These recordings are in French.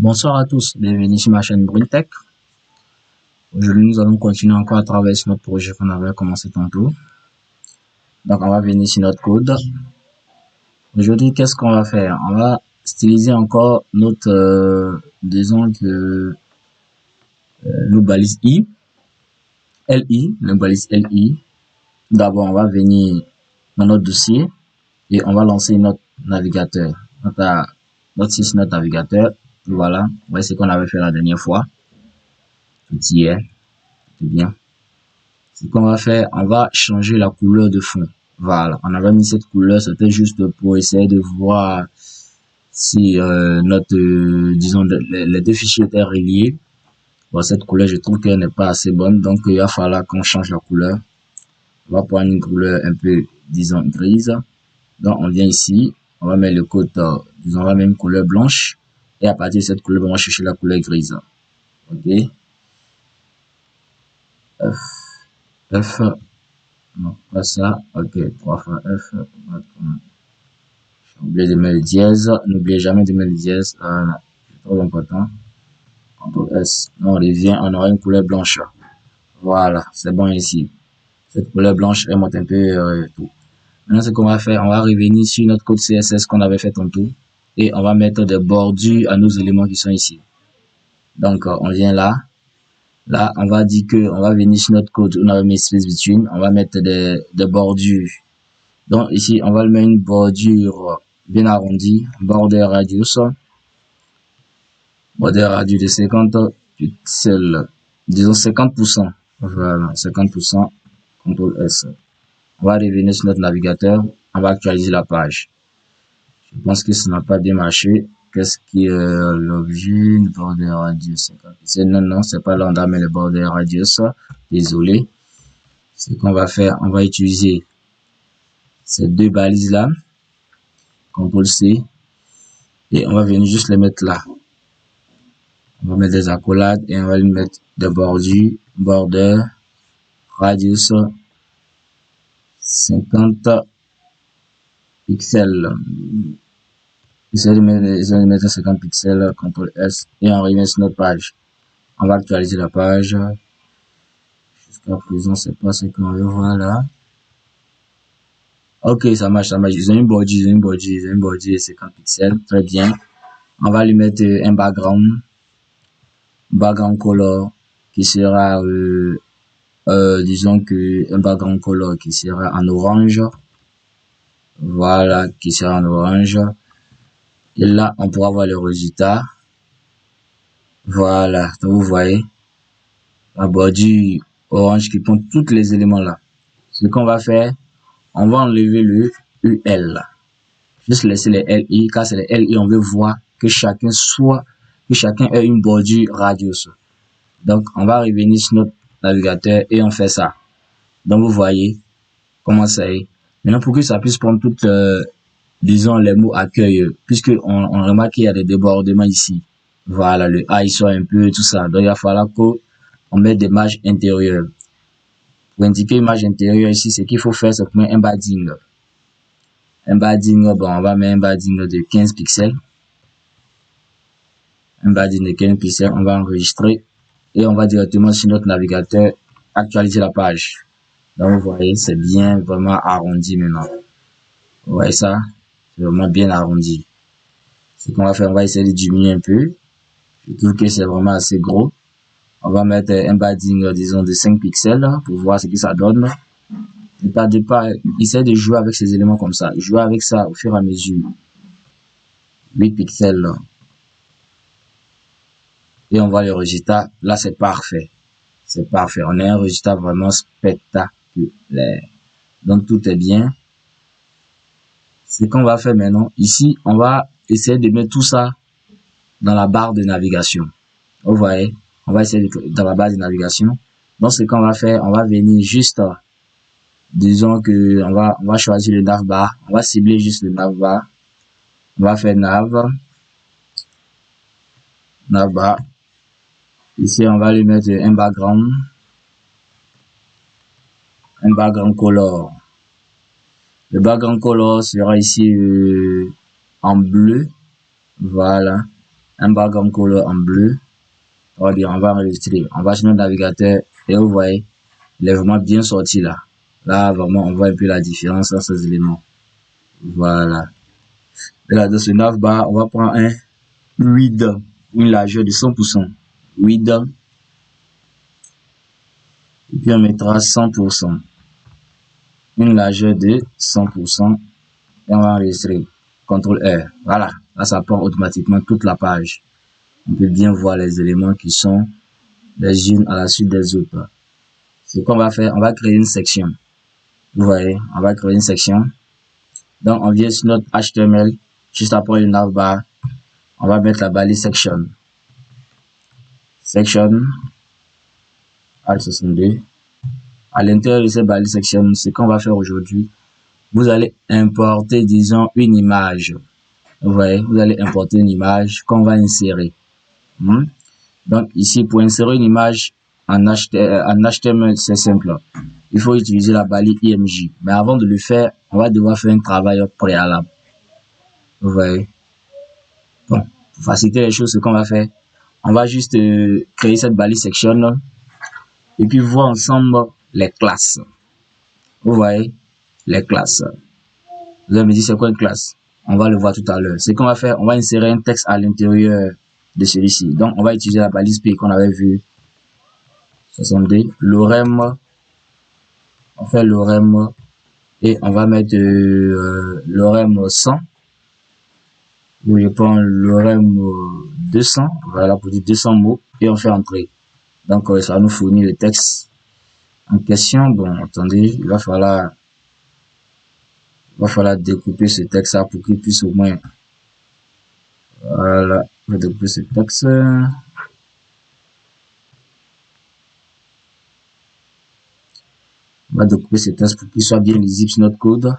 Bonsoir à tous, bienvenue sur ma chaîne Brintech. Aujourd'hui, nous allons continuer encore à travailler sur notre projet qu'on avait commencé tantôt. Donc, on va venir sur notre code. Aujourd'hui, qu'est-ce qu'on va faire? On va styliser encore notre, disons que nos balises LI, nos balises LI. D'abord, on va venir dans notre dossier et on va lancer notre navigateur, notre site, notre navigateur. Voilà, voyez ce qu'on avait fait la dernière fois. Tout y est, tout bien. Ce qu'on va faire, on va changer la couleur de fond. Voilà, on avait mis cette couleur, c'était juste pour essayer de voir si disons, les deux fichiers étaient reliés. Bon, cette couleur, je trouve qu'elle n'est pas assez bonne, donc il va falloir qu'on change la couleur. On va prendre une couleur un peu, disons, grise. Donc, on vient ici, on va mettre le code, disons, on va mettre une couleur blanche. Et à partir de cette couleur, on va chercher la couleur grise. Ok. F, non, pas ça. Ok, 3 fois F. J'ai oublié de mettre le dièse. N'oubliez jamais de mettre le dièse. C'est trop important. CTRL S. On revient, on aura une couleur blanche. Voilà, c'est bon ici. Cette couleur blanche, elle monte un peu tout. Maintenant, ce qu'on va faire, on va revenir sur notre code CSS qu'on avait fait tantôt. Et on va mettre des bordures à nos éléments qui sont ici. Donc, on vient là. Là, on va dire que on va venir sur notre code, on a mis space between, on va mettre des bordures. Donc ici, on va le mettre une bordure bien arrondie, border radius de 50 pixels, disons 50%. Voilà, 50%, CTRL S. On va revenir sur notre navigateur, on va actualiser la page. Je pense que ça n'a pas bien marché. Qu'est-ce qui est l'objet? Une border radius 50 pixels. Non, c'est pas là, on a mis le border radius. Désolé. Ce qu'on va faire, on va utiliser ces deux balises là. CTRL C. Et on va venir juste les mettre là. On va mettre des accolades et on va lui mettre des bordures, border, radius 50 pixels. Essayez de mettre 50 pixels, CTRL S, et on revient sur notre page. On va actualiser la page. Jusqu'à présent, c'est pas ce qu'on veut voir là. Ok, ça marche. Ils ont une bordure, 50 pixels. Très bien. On va lui mettre un background color qui sera, disons que un background color qui sera en orange. Voilà, qui sera en orange. Et là, on pourra voir le résultat. Voilà, donc vous voyez la bordure orange qui prend tous les éléments là. Ce qu'on va faire, on va enlever le UL. Juste laisser les LI, car c'est les LI, on veut voir que chacun ait une bordure radius. Donc, on va revenir sur notre navigateur et on fait ça. Donc, vous voyez comment ça est. Maintenant, pour que ça puisse prendre toutes, disons, les mots accueil, puisque on remarque qu'il y a des débordements ici. Voilà, le A, il soit un peu, tout ça. Donc, il va falloir qu'on mette des marges intérieures. Pour indiquer une marge intérieure ici, ce qu'il faut faire, c'est mettre un padding. Un padding, bon, on va mettre un padding de 15 pixels. Un padding de 15 pixels, on va enregistrer et on va directement sur notre navigateur actualiser la page. Donc, vous voyez, c'est bien vraiment arrondi maintenant. Vous voyez ça? C'est vraiment bien arrondi. Ce qu'on va faire, on va essayer de diminuer un peu. Je trouve que c'est vraiment assez gros. On va mettre un padding, disons, de 5 pixels pour voir ce que ça donne. Ne tardez pas, essayez de jouer avec ces éléments comme ça. Jouez avec ça au fur et à mesure. 8 pixels. Et on voit le résultat. Là, c'est parfait. C'est parfait. On a un résultat vraiment spectaculaire. Donc, tout est bien. Ce qu'on va faire maintenant, ici, on va essayer de mettre tout ça dans la barre de navigation. Vous voyez, on va essayer dans la barre de navigation. Donc, ce qu'on va faire, on va venir juste, disons que on va choisir le navbar. On va cibler juste le navbar. On va faire navbar. Ici, on va lui mettre un background color. Le background color sera ici en bleu. Voilà, un background color en bleu. On va dire, on va enregistrer. On va sur notre navigateur et vous voyez, il est vraiment bien sorti là. Là, vraiment, on voit un peu la différence entre ces éléments. Voilà. Et là, dans ce navbar, on va prendre un width, une largeur de 100%. Width. Et puis, on mettra 100%. Une largeur de 100%. Et on va enregistrer. CTRL R. Voilà. Là, ça prend automatiquement toute la page. On peut bien voir les éléments qui sont les unes à la suite des autres. Ce qu'on va faire, on va créer une section. Vous voyez, on va créer une section. Donc, on vient sur notre HTML, juste après le navbar, on va mettre la balise section. Section, Alt 62. À l'intérieur de cette balise section, ce qu'on va faire aujourd'hui, vous allez importer, disons, une image. Vous voyez, vous allez importer une image qu'on va insérer. Donc, ici, pour insérer une image en HTML, c'est simple. Il faut utiliser la balise IMG. Mais avant de le faire, on va devoir faire un travail préalable. Vous voyez. Bon, pour faciliter les choses, ce qu'on va faire, on va juste créer cette balise section et puis voir ensemble les classes. Vous voyez, les classes. Vous allez me dire c'est quoi une classe? On va le voir tout à l'heure. Ce qu'on va faire, on va insérer un texte à l'intérieur de celui-ci. Donc, on va utiliser la balise P qu'on avait vu 62, lorem. On fait lorem et on va mettre lorem 100. Où je prends lorem 200, voilà, pour dire 200 mots, et on fait entrer. Donc, ça nous fournit le texte en question. Bon, attendez, il va falloir découper ce texte-là pour qu'il puisse au moins, voilà, on va découper ce texte. On va découper ce texte pour qu'il soit bien lisible sur notre code.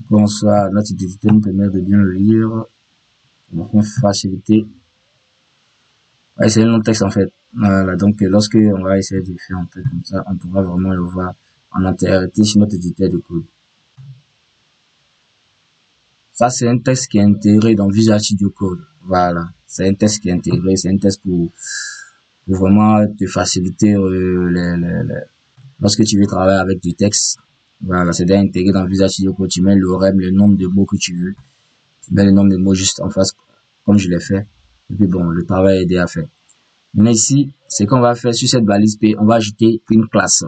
Pour qu'on soit, notre utilité nous permet de bien le lire. Donc, on va faciliter. Ouais, c'est un long texte en fait. Voilà, donc lorsque on va essayer de faire un peu comme ça, on pourra vraiment le voir en entièreté sur notre éditeur de code. Ça, c'est un texte qui est intégré dans Visual Studio Code. Voilà, c'est un texte qui est intégré, c'est un texte pour vraiment te faciliter lorsque tu veux travailler avec du texte. Voilà, c'est déjà intégré dans Visual Studio Code. Tu mets l'orem, le nombre de mots que tu veux. Tu mets le nombre de mots juste en face, comme je l'ai fait. Et puis bon, le travail est déjà fait. Maintenant ici, ce qu'on va faire sur cette balise P, on va ajouter une classe.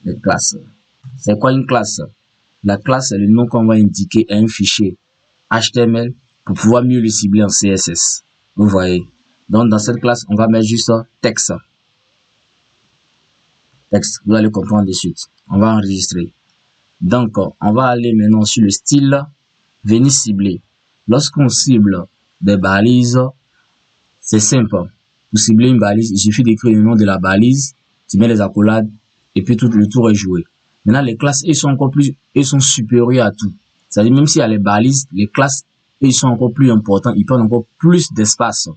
Les classes. C'est quoi une classe? La classe, c'est le nom qu'on va indiquer à un fichier HTML pour pouvoir mieux le cibler en CSS. Vous voyez. Donc dans cette classe, on va mettre juste texte. Texte, vous allez comprendre de suite. On va enregistrer. Donc, on va aller maintenant sur le style, venir cibler. Lorsqu'on cible des balises, c'est simple. Pour cibler une balise, il suffit d'écrire le nom de la balise, tu mets les accolades et puis tout le tour est joué. Maintenant, les classes, elles sont encore plus, elles sont supérieures à tout. C'est-à-dire, même s'il y a les balises, les classes, elles sont encore plus importantes, ils prennent encore plus d'espace.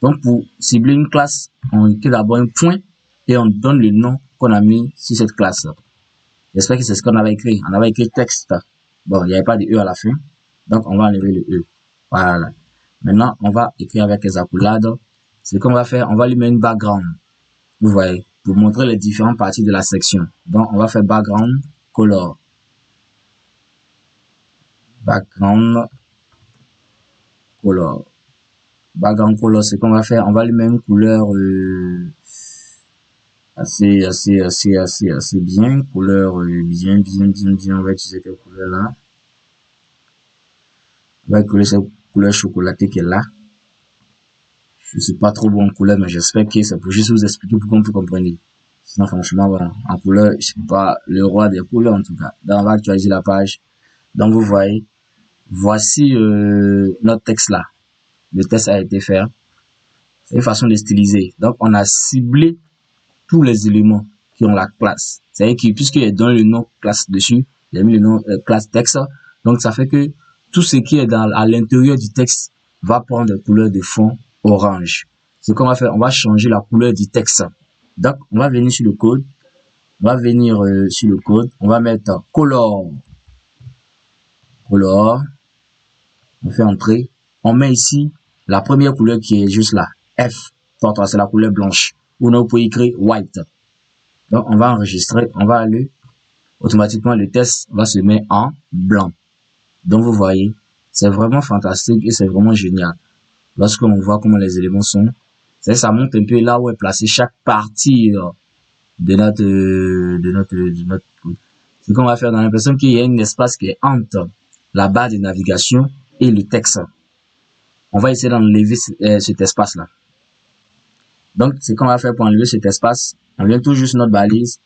Donc, pour cibler une classe, on écrit d'abord un point et on donne le nom qu'on a mis sur cette classe. J'espère que c'est ce qu'on avait écrit. On avait écrit texte. Bon, il n'y avait pas de E à la fin. Donc, on va enlever le E. Voilà. Maintenant, on va écrire avec les accolades. Ce qu'on va faire, on va lui mettre une background. Vous voyez, pour montrer les différentes parties de la section. Donc, on va faire background color. Background color. Background color, ce qu'on va faire, on va lui mettre une couleur assez bien. Couleur bien. On va utiliser quelle couleur là? On va coller cette couleur chocolatée qui est là. Je suis pas trop bon en couleur, mais j'espère que ça peut juste vous expliquer pour qu'on puisse comprendre. Sinon, franchement, bon, en couleur, je suis pas le roi des couleurs en tout cas. Donc, on va actualiser la page. Donc, vous voyez, voici notre texte là. Le texte a été fait. C'est une façon de styliser. Donc, on a ciblé tous les éléments qui ont la classe. C'est-à-dire que puisqu'il est dans le nom classe dessus, il a mis le nom classe texte. Donc, ça fait que tout ce qui est à l'intérieur du texte va prendre des couleurs de fond orange. Ce qu'on va faire, on va changer la couleur du texte. Donc, on va venir sur le code. On va venir sur le code. On va mettre color. Color. On fait entrer. on met ici la première couleur qui est juste là, F, c'est la couleur blanche, ou non, vous pouvez écrire white. Donc, on va enregistrer, on va aller, automatiquement, le test va se mettre en blanc. Donc, vous voyez, c'est vraiment fantastique et c'est vraiment génial. Lorsqu'on voit comment les éléments sont, ça montre un peu là où est placée chaque partie de notre ce qu'on va faire dans l'impression qu'il y a un espace qui est entre la barre de navigation et le texte. On va essayer d'enlever cet espace-là. Donc, ce qu'on va faire pour enlever cet espace, on vient tout juste notre balise.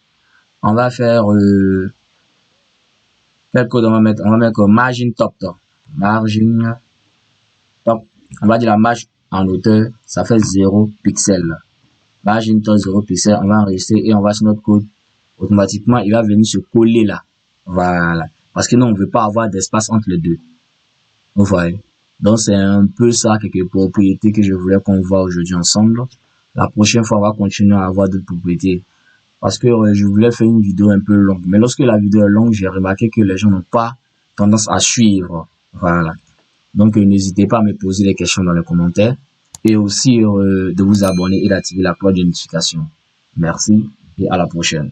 On va faire quel code on va mettre comme margin top. Margin top. On va dire la marge en hauteur, ça fait 0 pixel. Margin top 0 pixel, on va enregistrer et on va sur notre code. Automatiquement, il va venir se coller là. Voilà. Parce que nous, on ne veut pas avoir d'espace entre les deux. Vous voyez. Donc, c'est un peu ça, quelques propriétés que je voulais qu'on voit aujourd'hui ensemble. La prochaine fois, on va continuer à avoir d'autres propriétés. Parce que je voulais faire une vidéo un peu longue. Mais lorsque la vidéo est longue, j'ai remarqué que les gens n'ont pas tendance à suivre. Voilà. Donc, n'hésitez pas à me poser des questions dans les commentaires. Et aussi de vous abonner et d'activer la cloche de notification. Merci et à la prochaine.